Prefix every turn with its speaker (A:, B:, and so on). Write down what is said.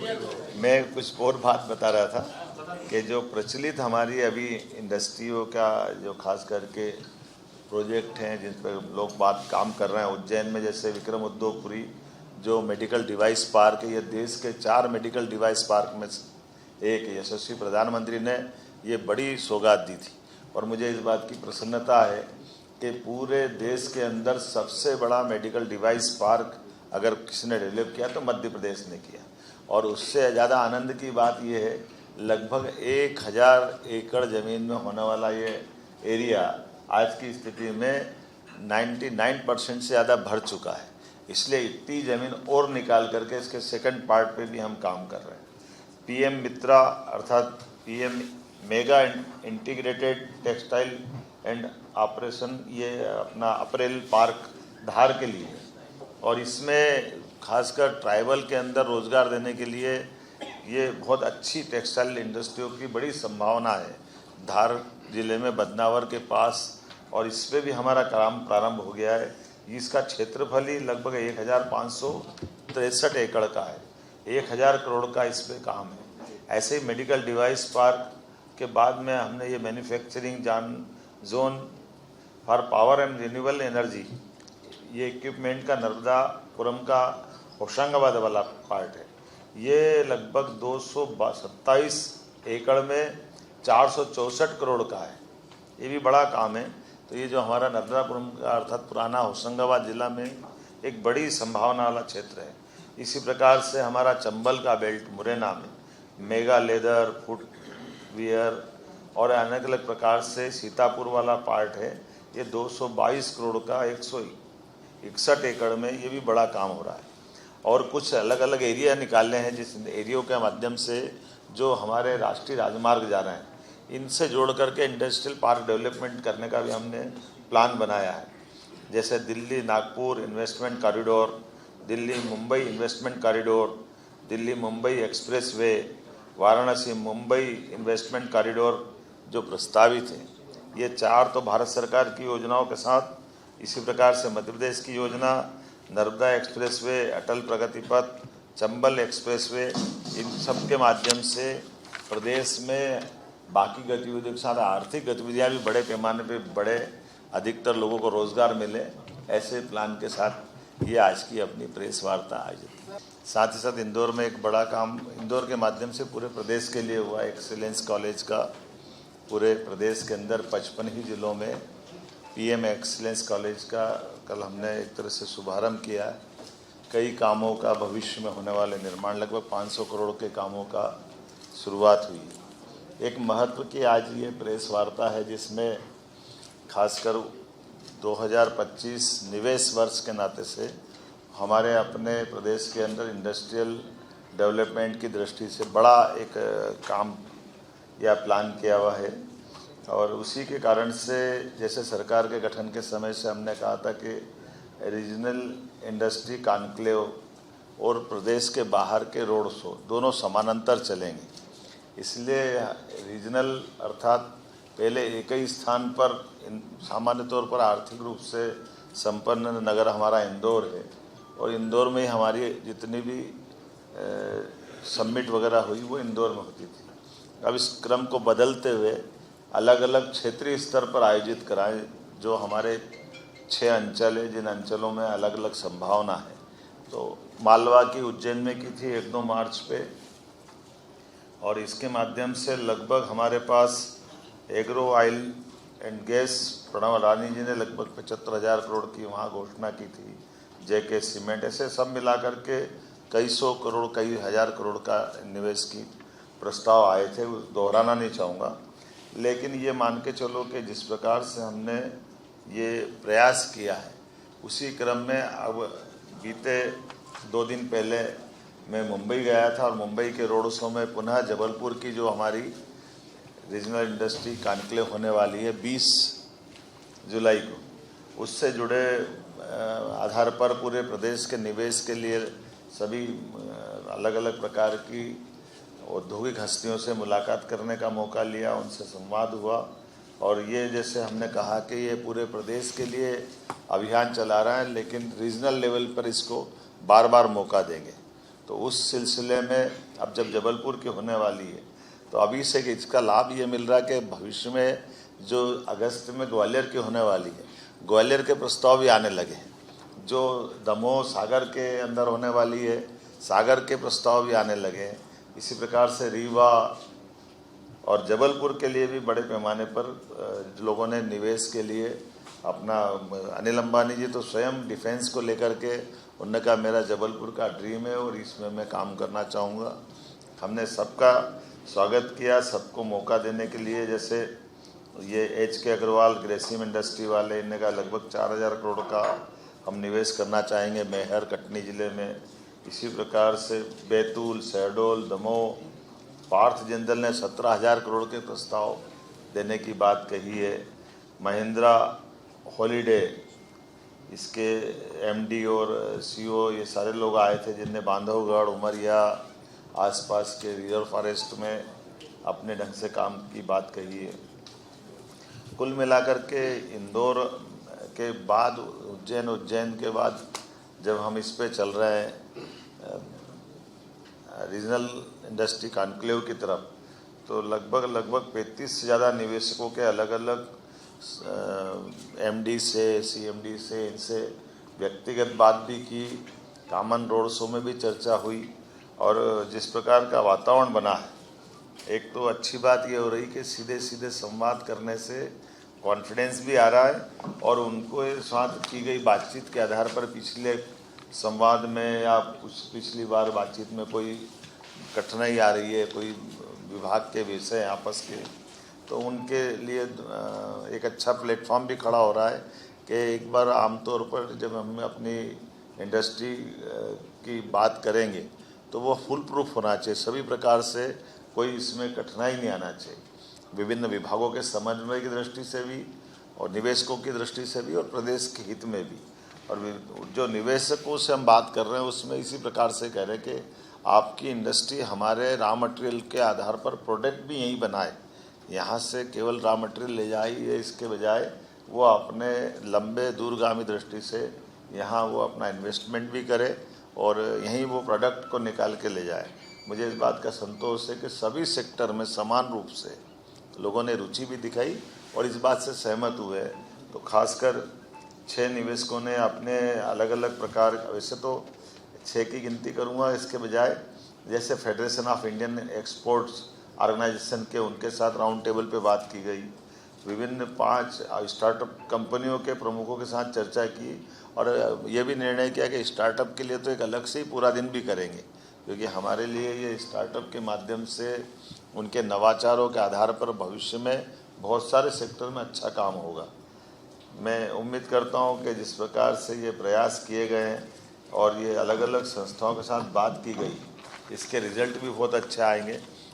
A: मैं कुछ और बात बता रहा था कि जो प्रचलित हमारी अभी इंडस्ट्रियों का जो खास करके प्रोजेक्ट हैं जिन पर लोग बात काम कर रहे हैं उज्जैन में, जैसे विक्रम उद्योगपुरी जो मेडिकल डिवाइस पार्क है, ये देश के 4 मेडिकल डिवाइस पार्क में एक यशस्वी प्रधानमंत्री ने ये बड़ी सौगात दी थी। और मुझे इस बात की प्रसन्नता है कि पूरे देश के अंदर सबसे बड़ा मेडिकल डिवाइस पार्क अगर किसी ने डेवलप किया तो मध्य प्रदेश ने किया। और उससे ज़्यादा आनंद की बात यह है, लगभग 1000 एकड़ ज़मीन में होने वाला ये एरिया आज की स्थिति में 99% से ज़्यादा भर चुका है। इसलिए इतनी ज़मीन और निकाल करके इसके सेकंड पार्ट पे भी हम काम कर रहे हैं। पीएम मित्रा अर्थात PM mega integrated textile and operation, ये अपना अपरेल पार्क धार के लिए, और इसमें खासकर ट्राइबल के अंदर रोज़गार देने के लिए ये बहुत अच्छी टेक्सटाइल इंडस्ट्रियों की बड़ी संभावना है धार जिले में बदनावर के पास। और इस पर भी हमारा काम प्रारंभ हो गया है। इसका क्षेत्रफल ही लगभग 1563 एकड़ का है। 1000 करोड़ का इस पर काम है। ऐसे ही मेडिकल डिवाइस पार्क के बाद में हमने ये manufacturing zone for power and renewable energy, ये इक्विपमेंट का नर्मदापुरम का होशंगाबाद वाला पार्ट है। ये लगभग 227 एकड़ में 464 करोड़ का है। ये भी बड़ा काम है। तो ये जो हमारा नर्मदापुरम का अर्थात पुराना होशंगाबाद जिला में एक बड़ी संभावना वाला क्षेत्र है। इसी प्रकार से हमारा चंबल का बेल्ट मुरैना में मेगा लेदर, फुटवियर और अलग अलग प्रकार से सीतापुर वाला पार्ट है। ये 222 करोड़ का 161 एकड़ में ये भी बड़ा काम हो रहा है। और कुछ अलग अलग एरिया निकालने हैं जिस एरियो के माध्यम से जो हमारे राष्ट्रीय राजमार्ग जा रहे हैं इनसे जोड़ करके इंडस्ट्रियल पार्क डेवलपमेंट करने का भी हमने प्लान बनाया है। जैसे Delhi Nagpur investment corridor, Delhi Mumbai investment corridor, Delhi Mumbai express way, Varanasi Mumbai investment corridor जो प्रस्तावित है, ये 4 तो भारत सरकार की योजनाओं के साथ इसी प्रकार से मध्य प्रदेश की योजना, नर्मदा एक्सप्रेसवे, अटल प्रगति पथ, चंबल एक्सप्रेसवे, इन सब के माध्यम से प्रदेश में बाकी गतिविधियों के साथ आर्थिक गतिविधियां भी बड़े पैमाने पे बड़े अधिकतर लोगों को रोजगार मिले, ऐसे प्लान के साथ ये आज की अपनी प्रेस वार्ता आयोजित की। साथ ही साथ इंदौर में एक बड़ा काम इंदौर के माध्यम से पूरे प्रदेश के लिए हुआ। एक्सीलेंस कॉलेज का पूरे प्रदेश के अंदर 55 ही जिलों में पीएम एक्सीलेंस कॉलेज का कल हमने एक तरह से शुभारंभ किया। कई कामों का भविष्य में होने वाले निर्माण, लगभग 500 करोड़ के कामों का शुरुआत हुई। एक महत्व की आज ये प्रेस वार्ता है जिसमें खासकर 2025 निवेश वर्ष के नाते से हमारे अपने प्रदेश के अंदर इंडस्ट्रियल डेवलपमेंट की दृष्टि से बड़ा एक काम या प्लान किया हुआ है। और उसी के कारण से जैसे सरकार के गठन के समय से हमने कहा था कि रीजनल इंडस्ट्री कॉन्क्लेव और प्रदेश के बाहर के रोड शो दोनों समानांतर चलेंगे। इसलिए रीजनल अर्थात पहले एक ही स्थान पर सामान्य तौर पर आर्थिक रूप से संपन्न नगर हमारा इंदौर है और इंदौर में ही हमारी जितनी भी समिट वगैरह हुई वो इंदौर में होती थी। अब इस क्रम को बदलते हुए अलग अलग क्षेत्रीय स्तर पर आयोजित कराएं। जो हमारे 6 अंचल है जिन अंचलों में अलग अलग संभावना है। तो मालवा की उज्जैन में की थी 1-2 मार्च पे, और इसके माध्यम से लगभग हमारे पास agro oil and gas Pranav Rani ji ने लगभग 75,000 करोड़ की वहाँ घोषणा की थी। जेके सीमेंट, ऐसे सब मिला करके कई सौ करोड़ कई हज़ार करोड़ का निवेश की प्रस्ताव आए थे। दोहराना नहीं चाहूँगा, लेकिन ये मान के चलो कि जिस प्रकार से हमने ये प्रयास किया है उसी क्रम में अब बीते 2 दिन पहले मैं मुंबई गया था और मुंबई के रोड शो में पुनः जबलपुर की जो हमारी रीजनल इंडस्ट्री कॉन्क्लेव होने वाली है 20 जुलाई को, उससे जुड़े आधार पर पूरे प्रदेश के निवेश के लिए सभी अलग अलग प्रकार की औद्योगिक हस्तियों से मुलाकात करने का मौका लिया, उनसे संवाद हुआ। और ये जैसे हमने कहा कि ये पूरे प्रदेश के लिए अभियान चला रहा है, लेकिन रीजनल लेवल पर इसको बार बार मौका देंगे। तो उस सिलसिले में अब जब जबलपुर की होने वाली है तो अभी से कि इसका लाभ ये मिल रहा है कि भविष्य में जो अगस्त में ग्वालियर की होने वाली है, ग्वालियर के प्रस्ताव भी आने लगे हैं। जो दमोह सागर के अंदर होने वाली है, सागर के प्रस्ताव भी आने लगे हैं। इसी प्रकार से रीवा और जबलपुर के लिए भी बड़े पैमाने पर लोगों ने निवेश के लिए अपना, अनिल अंबानी जी तो स्वयं डिफेंस को लेकर के उन्होंने कहा मेरा जबलपुर का ड्रीम है और इसमें मैं काम करना चाहूँगा। हमने सबका स्वागत किया, सबको मौका देने के लिए। जैसे ये HK अग्रवाल ग्रेसिम इंडस्ट्री वाले, इनने कहा लगभग 4000 करोड़ का हम निवेश करना चाहेंगे मैहर कटनी ज़िले में। इसी प्रकार से बैतूल, शहडोल, दमोह, पार्थ जिंदल ने 17,000 करोड़ के प्रस्ताव देने की बात कही है। महिंद्रा हॉलीडे, इसके MD और CEO ये सारे लोग आए थे जिनने बांधवगढ़, उमरिया आसपास के रिजर्व फॉरेस्ट में अपने ढंग से काम की बात कही है। कुल मिलाकर के इंदौर के बाद उज्जैन के बाद जब हम इस पे चल रहे हैं रीजनल इंडस्ट्री कॉन्क्लेव की तरफ, तो लगभग 35 से ज़्यादा निवेशकों के अलग अलग MD से, CMD से, इनसे व्यक्तिगत बात भी की, कॉमन रोड शो में भी चर्चा हुई। और जिस प्रकार का वातावरण बना है, एक तो अच्छी बात ये हो रही कि सीधे सीधे संवाद करने से कॉन्फिडेंस भी आ रहा है और उनको साथ की गई बातचीत के आधार पर पिछले संवाद में या पिछली बार बातचीत में कोई कठिनाई आ रही है, कोई विभाग के विषय आपस के, तो उनके लिए एक अच्छा प्लेटफॉर्म भी खड़ा हो रहा है कि एक बार आमतौर पर जब हम अपनी इंडस्ट्री की बात करेंगे तो वो फुल प्रूफ होना चाहिए, सभी प्रकार से कोई इसमें कठिनाई नहीं आना चाहिए। विभिन्न विभागों के समन्वय की दृष्टि से भी और निवेशकों की दृष्टि से भी और प्रदेश के हित में भी। और जो निवेशकों से हम बात कर रहे हैं उसमें इसी प्रकार से कह रहे हैं कि आपकी इंडस्ट्री हमारे रॉ मटेरियल के आधार पर प्रोडक्ट भी यहीं बनाए, यहाँ से केवल रॉ मटेरियल ले जाइए, इसके बजाय वो अपने लंबे दूरगामी दृष्टि से यहाँ वो अपना इन्वेस्टमेंट भी करे और यहीं वो प्रोडक्ट को निकाल के ले जाए। मुझे इस बात का संतोष है कि सभी सेक्टर में समान रूप से लोगों ने रुचि भी दिखाई और इस बात से सहमत हुए। तो खासकर 6 निवेशकों ने अपने अलग अलग प्रकार, वैसे तो 6 की गिनती करूँगा इसके बजाय, जैसे federation of Indian exports organisation के उनके साथ राउंड टेबल पे बात की गई, विभिन्न 5 स्टार्टअप कंपनियों के प्रमुखों के साथ चर्चा की और ये भी निर्णय किया कि स्टार्टअप के लिए तो एक अलग से ही पूरा दिन भी करेंगे, क्योंकि हमारे लिए ये स्टार्टअप के माध्यम से उनके नवाचारों के आधार पर भविष्य में बहुत सारे सेक्टर में अच्छा काम होगा। मैं उम्मीद करता हूँ कि जिस प्रकार से ये प्रयास किए गए हैं और ये अलग अलग संस्थाओं के साथ बात की गई, इसके रिजल्ट भी बहुत अच्छे आएंगे।